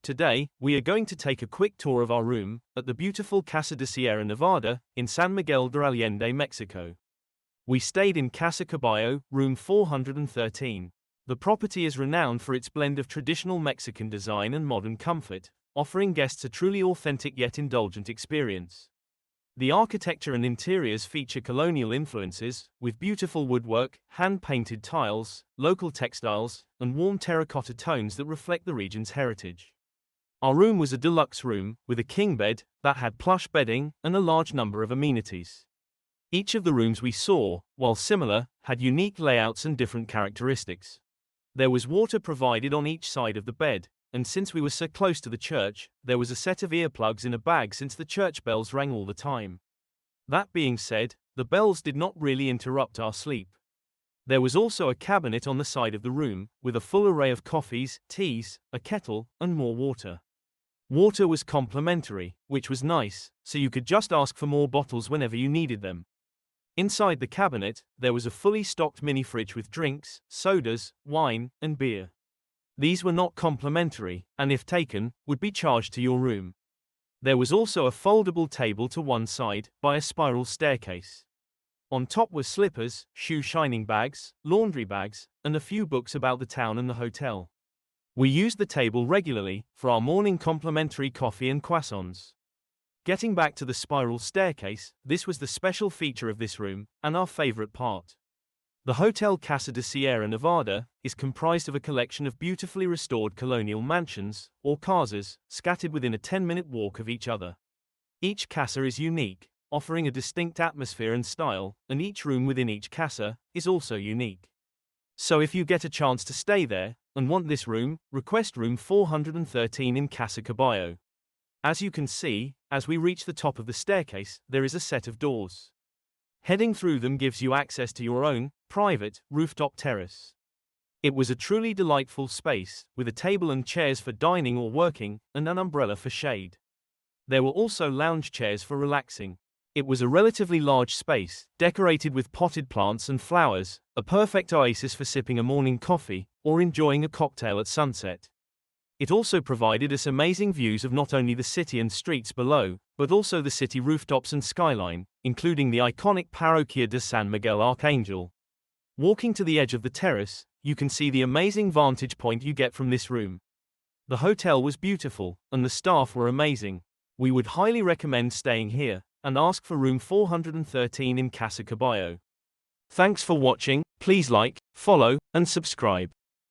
Today, we are going to take a quick tour of our room at the beautiful Casa de Sierra Nevada in San Miguel de Allende, Mexico. We stayed in Casa Caballo Room 413. The property is renowned for its blend of traditional Mexican design and modern comfort, offering guests a truly authentic yet indulgent experience. The architecture and interiors feature colonial influences, with beautiful woodwork, hand-painted tiles, local textiles, and warm terracotta tones that reflect the region's heritage. Our room was a deluxe room, with a king bed that had plush bedding and a large number of amenities. Each of the rooms we saw, while similar, had unique layouts and different characteristics. There was water provided on each side of the bed, and since we were so close to the church, there was a set of earplugs in a bag since the church bells rang all the time. That being said, the bells did not really interrupt our sleep. There was also a cabinet on the side of the room, with a full array of coffees, teas, a kettle, and more water. Water was complimentary, which was nice, so you could just ask for more bottles whenever you needed them. Inside the cabinet, there was a fully stocked mini fridge with drinks, sodas, wine, and beer. These were not complimentary, and if taken, would be charged to your room. There was also a foldable table to one side, by a spiral staircase. On top were slippers, shoe shining bags, laundry bags, and a few books about the town and the hotel. We used the table regularly, for our morning complimentary coffee and croissants. Getting back to the spiral staircase, this was the special feature of this room, and our favorite part. The Hotel Casa de Sierra Nevada is comprised of a collection of beautifully restored colonial mansions, or casas, scattered within a 10-minute walk of each other. Each casa is unique, offering a distinct atmosphere and style, and each room within each casa is also unique. So if you get a chance to stay there, and want this room, request room 413 in Casa Caballo. As you can see, as we reach the top of the staircase, there is a set of doors. Heading through them gives you access to your own, private, rooftop terrace. It was a truly delightful space, with a table and chairs for dining or working, and an umbrella for shade. There were also lounge chairs for relaxing. It was a relatively large space, decorated with potted plants and flowers, a perfect oasis for sipping a morning coffee, or enjoying a cocktail at sunset. It also provided us amazing views of not only the city and streets below, but also the city rooftops and skyline, including the iconic Parroquia de San Miguel Archangel. Walking to the edge of the terrace, you can see the amazing vantage point you get from this room. The hotel was beautiful, and the staff were amazing. We would highly recommend staying here, and ask for room 413 in Casa Caballo. Thanks for watching. Please like, follow, and subscribe.